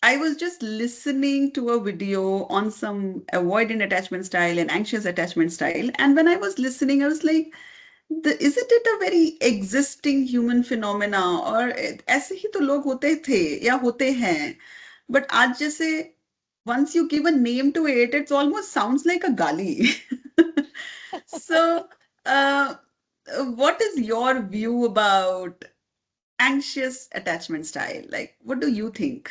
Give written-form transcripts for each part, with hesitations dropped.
I was just listening to a video on some avoidant attachment style and anxious attachment style. And when I was listening, I was like, isn't it a very existing human phenomena? और ऐसे ही तो लोग होते थे या होते हैं. But आज जैसे once you give a name to it, it almost sounds like a gali. So, uh, what is your view about anxious attachment style? Like, what do you think?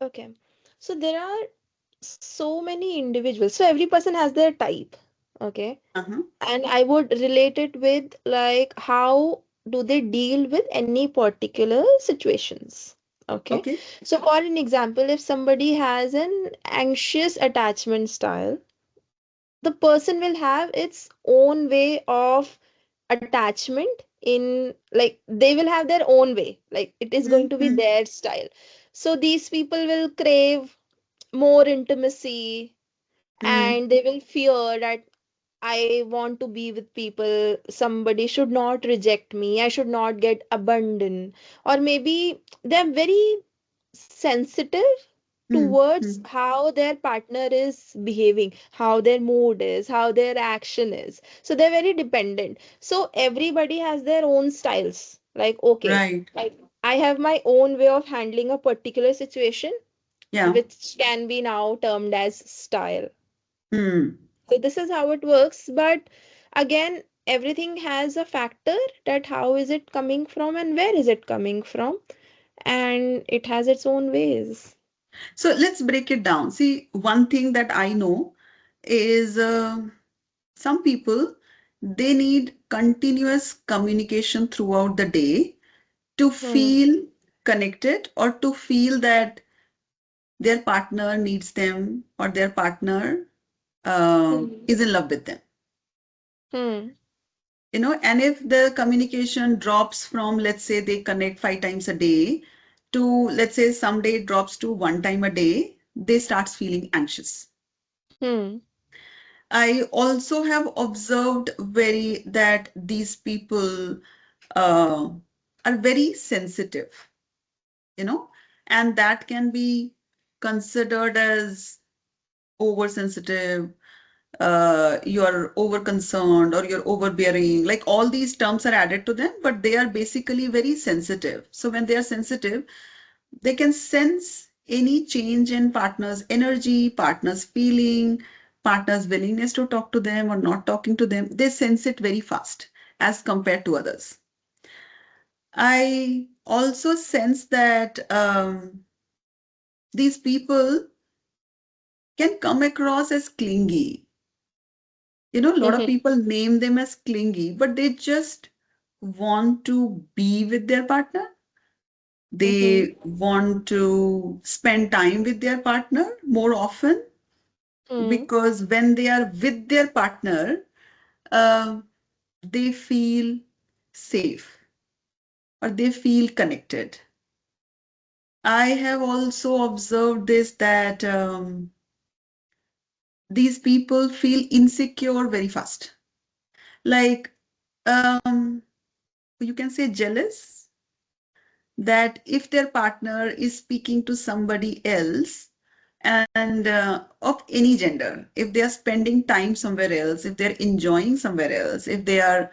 Okay. So there are so many individuals. So every person has their type. Okay. Uh-huh. And I would relate it with like how do they deal with any particular situations. Okay. Okay. So for an example, if somebody has an anxious attachment style, the person will have its own way of attachment in like they will have their own way like it is going to be Mm-hmm. their style. So these people will crave more intimacy and they will fear that I want to be with people, somebody should not reject me, I should not get abandoned, or maybe they're very sensitive towards Mm-hmm. how their partner is behaving, how their mood is, how their action is. So they're very dependent. So everybody has their own styles. Like, okay, Right. like I have my own way of handling a particular situation, Yeah. which can be now termed as style. Hmm. So this is how it works. But again, everything has a factor that how is it coming from and where is it coming from, and it has its own ways. So let's break it down. See, one thing that I know is some people they need continuous communication throughout the day to Hmm. feel connected or to feel that their partner needs them or their partner Hmm. is in love with them. Hmm. And if the communication drops from, let's say, they connect 5 times a day to, let's say, someday it drops to 1 time a day, they start feeling anxious. Hmm. I also have observed very that these people uh, are very sensitive, you know, and that can be considered as oversensitive, you're over concerned or you're overbearing. Like all these terms are added to them, but they are basically very sensitive. So when they are sensitive, they can sense any change in partner's energy, partner's feeling, partner's willingness to talk to them or not talking to them. They sense it very fast as compared to others. I also sense that these people can come across as clingy. A lot of Hmm. people name them as clingy, but they just want to be with their partner. Hmm. They want to spend time with their partner more often Hmm. because when they are with their partner, uh, they feel safe or they feel connected. I have also observed this that these people feel insecure very fast. Like, you can say jealous that if their partner is speaking to somebody else and of any gender, if they are spending time somewhere else, if they're enjoying somewhere else, if they are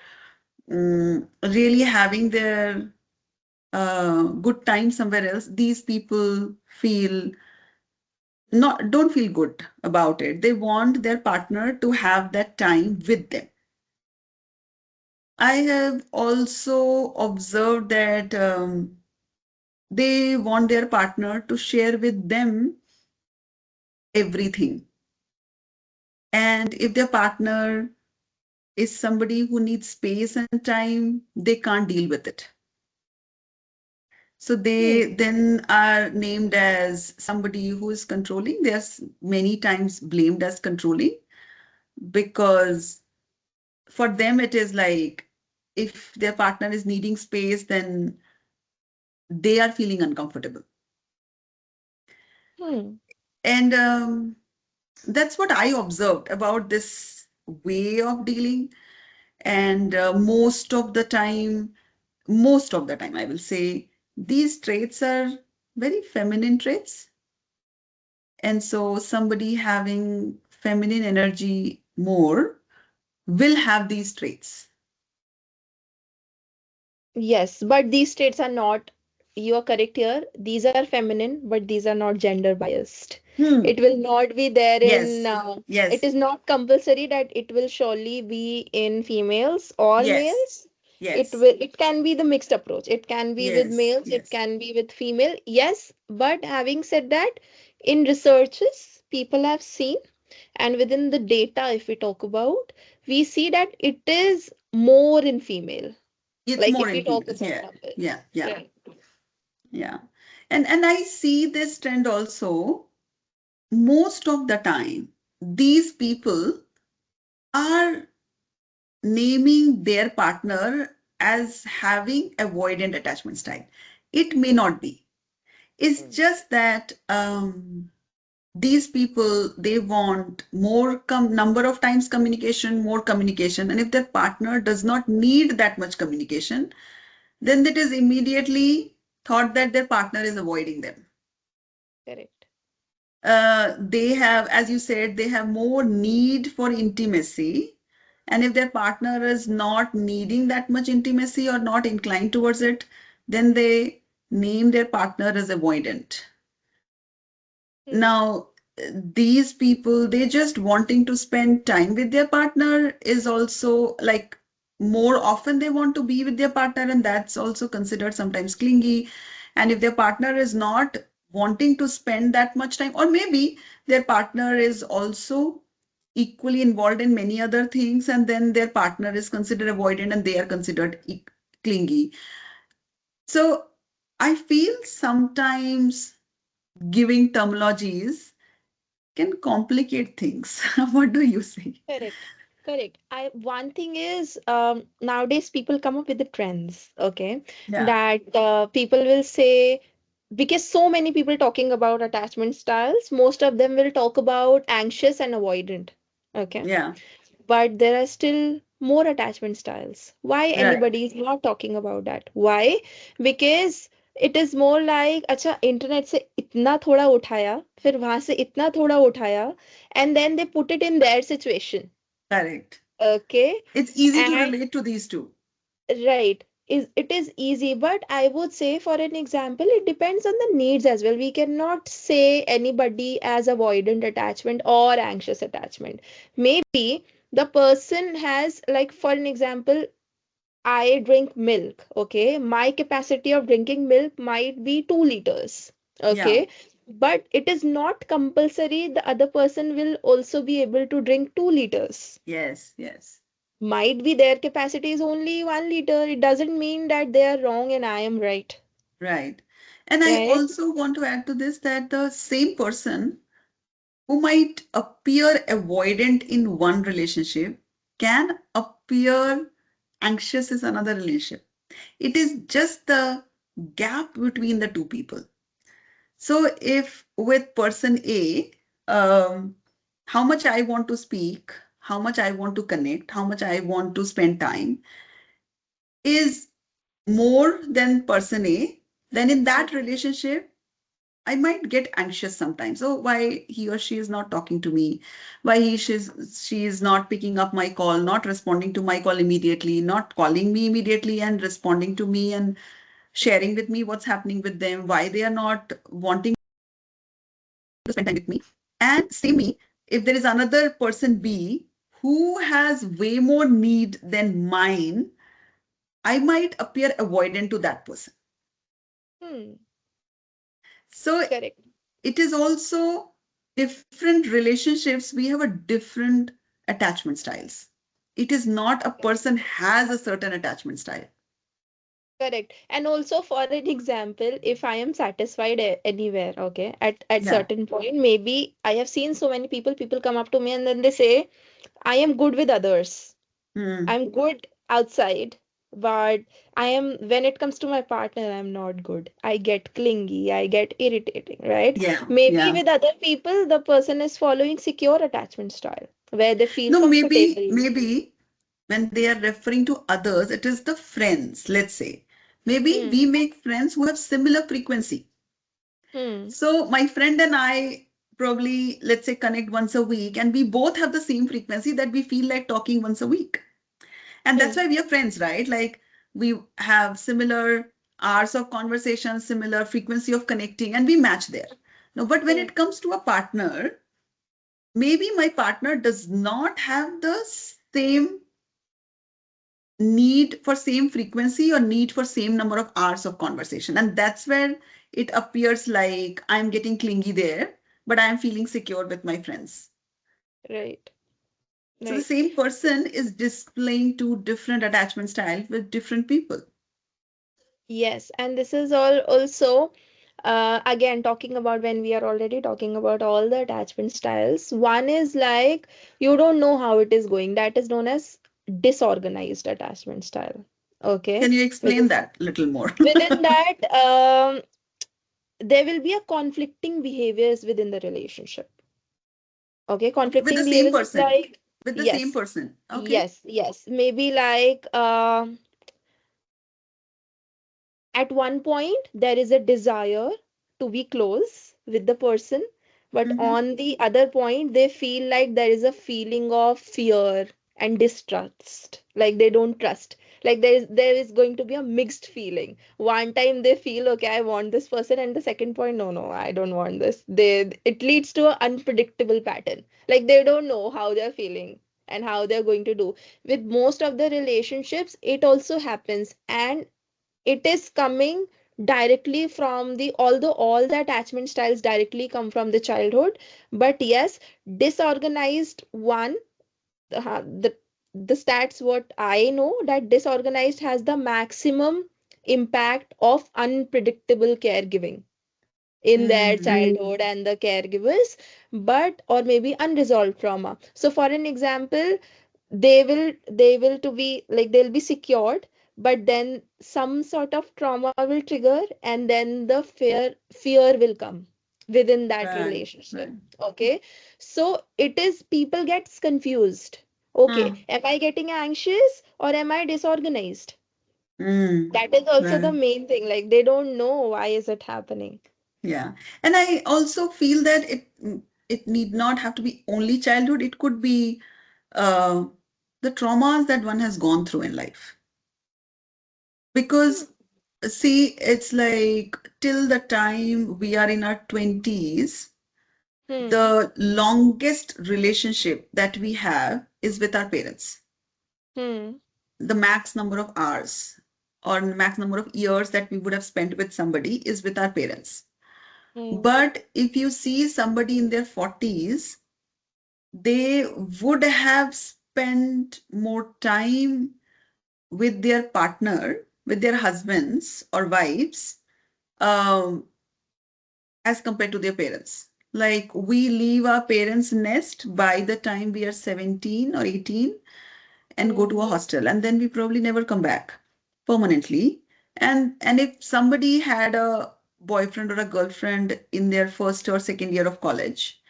really having their good time somewhere else, these people feel not don't feel good about it. They want their partner to have that time with them. I have also observed that they want their partner to share with them everything. And if their partner is somebody who needs space and time, they can't deal with it. So they Hmm. then are named as somebody who is controlling. They're many times blamed as controlling because for them it is like if their partner is needing space, then they are feeling uncomfortable. Hmm. And that's what I observed about this way of dealing. And most of the time, I will say these traits are very feminine traits. And so somebody having feminine energy more will have these traits. Yes, but these traits are not, you are correct here. These are feminine, but these are not gender biased. Hmm. It will not be there in, Yes. it Yes. is not compulsory that it will surely be in females or Yes. males. Yes. It can be the mixed approach. It can be with Yes. males, it Yes. can be with female. Yes, but having said that, in researches, people have seen, and within the data, if we talk about, we see that it is more in female, It's like more if in we talk females. about Yeah. numbers. Yeah. Yeah. Right. Yeah. And I see this trend also most of the time. These people are naming their partner as having avoidant attachment style. It may not be. It's Mm. just that these people they want more number of times communication, more communication, and if their partner does not need that much communication, then it is immediately thought that their partner is avoiding them. Correct. They have, as you said, they have more need for intimacy. And if their partner is not needing that much intimacy or not inclined towards it, then they name their partner as avoidant. Hmm. Now, these people, they just wanting to spend time with their partner is also like more often they want to be with their partner, and that's also considered sometimes clingy. And if their partner is not wanting to spend that much time, or maybe their partner is also equally involved in many other things, and then their partner is considered avoidant and they are considered clingy. So I feel sometimes giving terminologies can complicate things. What do you say? Correct. Correct. I one thing is nowadays people come up with the trends, okay, Yeah, that people will say, because so many people talking about attachment styles, most of them will talk about anxious and avoidant. Okay. yeah, But there are still more attachment styles. Why right, anybody is not talking about that? Why? Because it is more like, अच्छा internet से इतना थोड़ा उठाया, फिर वहां से इतना थोड़ा उठाया, and then they put it in their situation. correct. Okay. It's easy to And relate to these two. right, is it is easy, but I would say for an example, it depends on the needs as well. We cannot say anybody as avoidant attachment or anxious attachment. Maybe the person has, like for an example, I drink milk, okay? My capacity of drinking milk might be 2 liters, Yeah, okay? But it is not compulsory the other person will also be able to drink 2 liters. yes, yes, Might be their capacity is only 1 liter. It doesn't mean that they are wrong and I am right, right. And I right? also want to add to this that the same person who might appear avoidant in one relationship can appear anxious in another relationship. It is just the gap between the two people. So if with person A, how much I want to speak, how much I want to connect, how much I want to spend time is more than person A, then in that relationship, I might get anxious sometimes. Oh, why he or she is not talking to me? Why she is not picking up my call, not responding to my call immediately, not calling me immediately and responding to me and sharing with me what's happening with them, why they are not wanting to spend time with me. And same me, if there is another person B who has way more need than mine, I might appear avoidant to that person. Hmm, So correct, it is also different relationships, we have a different attachment styles. It is not a person has a certain attachment style. correct. And also for an example, if I am satisfied anywhere, okay, at Yeah. certain point, maybe I have seen so many people come up to me and then they say, I am good with others. Hmm. I'm good outside, but I am, when it comes to my partner, I'm not good. I get clingy, I get irritating, right? Yeah, Maybe yeah. with other people, the person is following secure attachment style where they feel No, maybe comfortable. maybe when they are referring to others, it is the friends, let's say. Maybe Hmm. we make friends who have similar frequency. Hmm. So my friend and I probably, let's say, connect once a week, and we both have the same frequency that we feel like talking once a week. And that's Hmm. why we are friends, right? Like we have similar hours of conversation, similar frequency of connecting, and we match there. No, but when Hmm. it comes to a partner, maybe my partner does not have the same need for same frequency or need for same number of hours of conversation. And that's where it appears like I'm getting clingy there, but I'm feeling secure with my friends. Right. So the Right. same person is displaying two different attachment styles with different people. Yes, and this is all also again talking about when we are already talking about all the attachment styles. One is like you don't know how it is going. That is known as disorganized attachment style. Okay, Can you which explain is that a little more? within that there will be a conflicting behaviors within the relationship. Okay, Okay, with the conflicting same behaviors is person. like With the same yes, person. Okay. yes, maybe like at one point there is a desire to be close with the person, but Mm-hmm. on the other point they feel like there is a feeling of fear and distrust, like they don't trust, like there is going to be a mixed feeling. One time they feel okay, I want this person, and the second point, no, no, I don't want this. It leads to an unpredictable pattern, like they don't know how they're feeling and how they're going to do. With most of the relationships it also happens, and it is coming directly from the, although all the attachment styles directly come from the childhood, but yes, disorganized one, the the stats what I know, that disorganized has the maximum impact of unpredictable caregiving in their childhood and the caregivers, but or maybe unresolved trauma. So for an example, they will to be like they'll be secured, but then some sort of trauma will trigger, and then the fear will come within that Right, relationship. right. Okay, so it is people gets confused. Okay, Hmm. am I getting anxious or am I disorganized? Mm. That is also the Right. main thing, like they don't know why is it happening. Yeah. And I also feel that it need not have to be only childhood. It could be uh, the traumas that one has gone through in life. Because see, it's like till the time we are in our 20s, Hmm. the longest relationship that we have is with our parents. Hmm. The max number of hours or max number of years that we would have spent with somebody is with our parents. Hmm. But if you see somebody in their 40s, they would have spent more time with their partner, with their husbands or wives, um, as compared to their parents. Like we leave our parents' nest by the time we are 17 or 18 and go Hmm. to a hostel, and then we probably never come back permanently. And if somebody had a boyfriend or a girlfriend in their first or second year of college,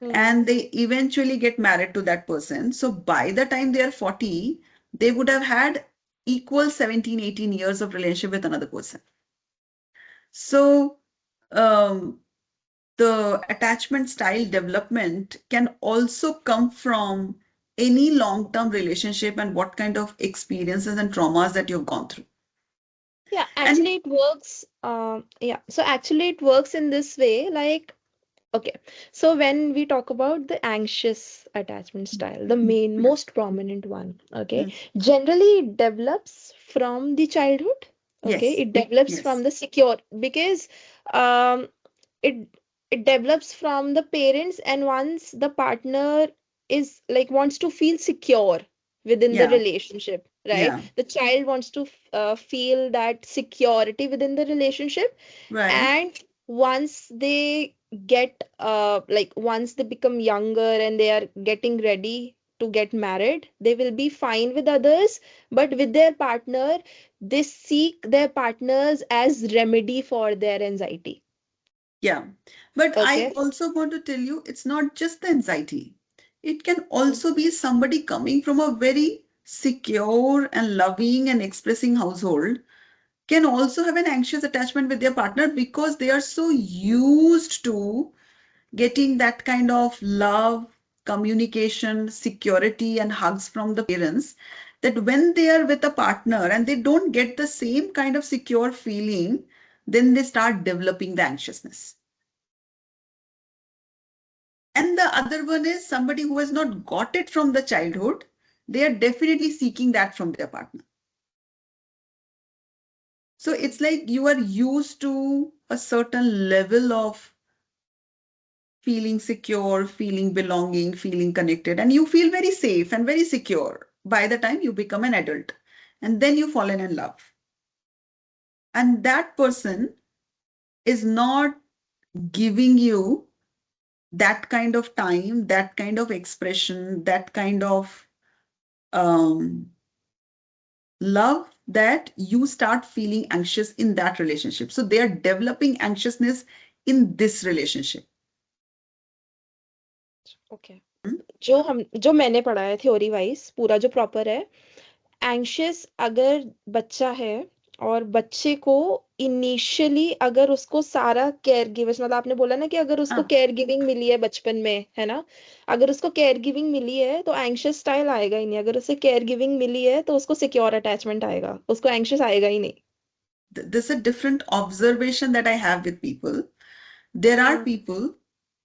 Hmm. and they eventually get married to that person, so by the time they are 40, they would have had equal 17, 18 years of relationship with another person. So um, the attachment style development can also come from any long-term relationship and what kind of experiences and traumas that you've gone through. Yeah, And actually it works. Yeah, so actually it works in this way. Like, okay, so when we talk about the anxious attachment style, the main, mm, most prominent one, okay, mm, generally it develops from the childhood. Okay, yes, it develops from yes, the secure because um, it it develops from the parents, and once the partner is like wants to feel secure within the yeah, relationship, right? yeah, The child wants to feel that security within the relationship, right, and once they get like once they become younger and they are getting ready to get married, they will be fine with others, but with their partner they seek their partners as remedy for their anxiety. yeah. But I Okay. also want to tell you, it's not just the anxiety. It can Hmm. also be somebody coming from a very secure and loving and expressing household, can also have an anxious attachment with their partner because they are so used to getting that kind of love, communication, security, and hugs from the parents, that when they are with a partner and they don't get the same kind of secure feeling, then they start developing the anxiousness. And the other one is somebody who has not got it from the childhood. They are definitely seeking that from their partner. So it's like you are used to a certain level of feeling secure, feeling belonging, feeling connected, and you feel very safe and very secure by the time you become an adult. And then you fall in love. And that person is not giving you that kind of time, that kind of expression, that kind of um, love that you start feeling anxious in that relationship. So they are developing anxiousness in this relationship. Okay. Hmm? जो मैंने पढ़ा है theory wise पूरा जो proper है, anxious अगर बच्चा है और बच्चे को इनिशियली अगर उसको सारा केयर गिवर्स, मतलब आपने बोला ना कि अगर उसको हाँ, केयर गिविंग मिली है बचपन में, है ना, अगर उसको केयर गिविंग मिली है तो एंग्शियस स्टाइल आएगा ही नहीं। अगर उसे केयर गिविंग मिली है तो उसको सिक्योर अटैचमेंट आएगा, उसको एंग्शियस आएगा ही नहीं। this is a different observation that I have with people. There are hmm. people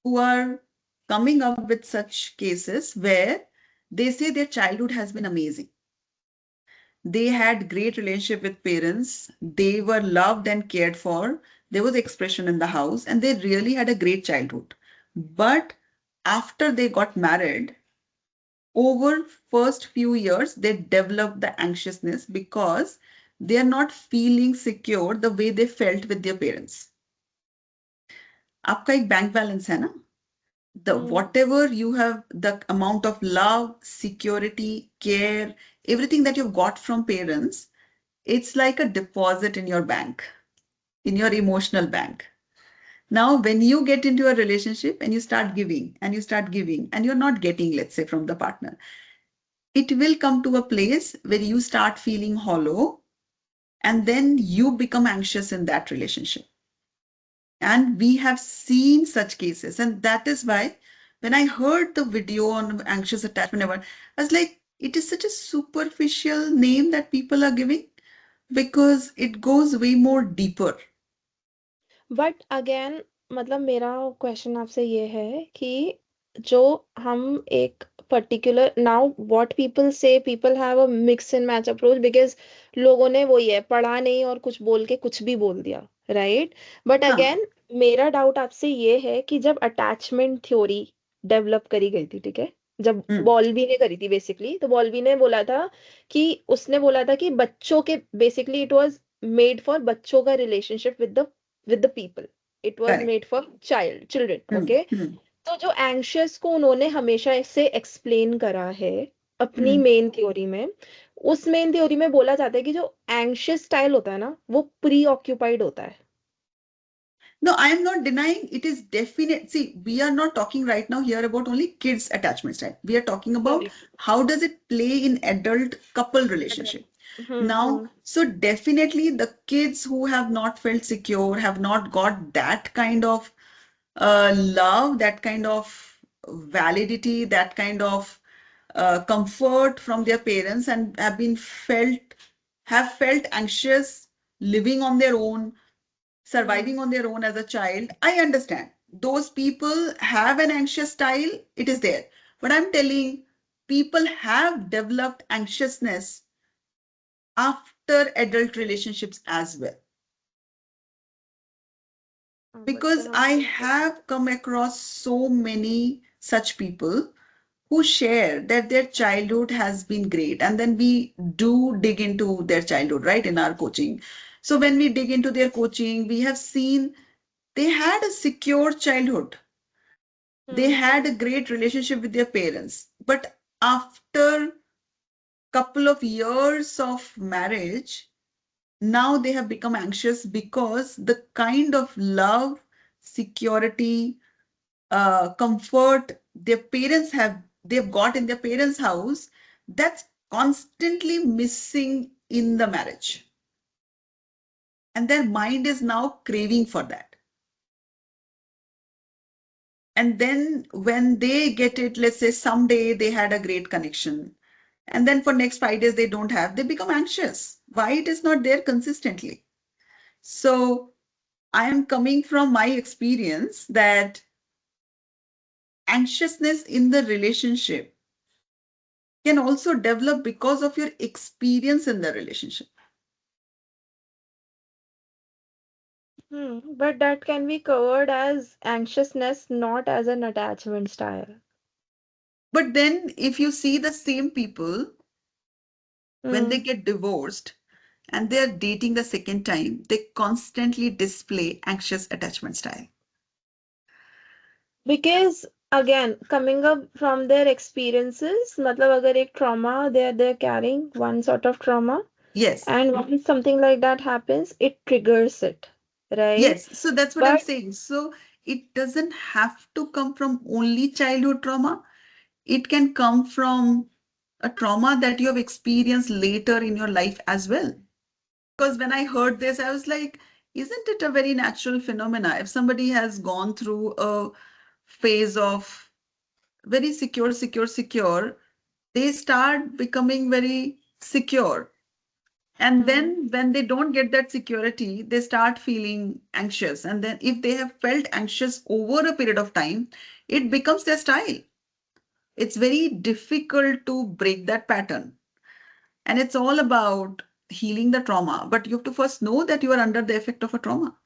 who are coming up with such cases where they say their childhood has been amazing. They had great relationship with parents. They were loved and cared for. There was expression in the house and they really had a great childhood. But after they got married, over first few years, they developed the anxiousness because they are not feeling secure the way they felt with their parents. आपका एक bank balance है ना, the hmm. whatever you have, the amount of love, security, care, everything that you've got from parents, it's like a deposit in your bank, in your emotional bank. Now when you get into a relationship and you start giving and you start giving and you're not getting, let's say, from the partner, it will come to a place where you start feeling hollow and then you become anxious in that relationship. And we have seen such cases. And that is why when I heard the video on anxious attachment, I was like, it is such a superficial name that people are giving because it goes way more deeper. But again मतलब मेरा question आपसे ये है कि जो हम एक particular now what people से people have a mix and match approach, because लोगों ने वो ये पढ़ा नहीं और कुछ बोल के कुछ भी बोल दिया, राइट। बट हाँ, अगेन मेरा डाउट आपसे ये है कि जब अटैचमेंट थ्योरी डेवलप करी गई थी, ठीक है, जब हम्म, बॉल्बी ने करी थी बेसिकली, तो बॉल्बी ने बोला था कि उसने बोला था कि बच्चों के basically it was made for बच्चों का relationship with the people, it was correct. made for children, hmm, okay। हम्म, तो जो एंग्शियस को उन्होंने हमेशा इससे एक्सप्लेन करा है अपनी हम्म। मेन थ्योरी में, उस मेन थ्योरी में बोला जाता है कि जो एंग्शियस स्टाइल होता है ना वो प्री ऑक्यूपाइड होता है। No, I am not denying it is definite. See, we are not talking right now here about only kids attachment style. We are talking about correct. how does it play in adult couple relationship. Now, hmm. so definitely the kids who have not felt secure, have not got that kind of love, that kind of validity, that kind of comfort from their parents and have felt anxious living on their own, hmm. surviving on their own as a child. I understand. Those people have an anxious style, it is there. But I'm telling people have developed anxiousness after adult relationships as well. Because मतलब I have come across so many such people who share that their childhood has been great. And then we do dig into their childhood, right, in our coaching. So when we dig into their coaching, we have seen they had a secure childhood. They hmm. had a great relationship with their parents. But after couple of years of marriage, now they have become anxious because the kind of love, security, comfort they've got in their parents' house, that's constantly missing in the marriage. and their mind is now craving for that. And then when they get it, let's say someday they had a great connection, and then for next 5 days they don't have, they become anxious. Why it is not there consistently? So I am coming from my experience that anxiousness in the relationship can also develop because of your experience in the relationship. But that can be covered as anxiousness, not as an attachment style. But then if you see the same people when they Hmm. get divorced and they're dating the second time, they constantly display anxious attachment style. Because again, coming up from their experiences, मतलब अगर एक trauma they're carrying one sort of trauma, Yes, and once something like that happens, it triggers it, right? yes. So that's what I'm But saying. So it doesn't have to come from only childhood trauma. It can come from a trauma that you have experienced later in your life as well. Because when I heard this, I was like, isn't it a very natural phenomena? If somebody has gone through a phase of very secure, secure, secure, they start becoming very secure. And hmm, then when they don't get that security, they start feeling anxious. And then if they have felt anxious over a period of time, it becomes their style. It's very difficult to break that pattern. And it's all about healing the trauma. But you have to first know that you are under the effect of a trauma.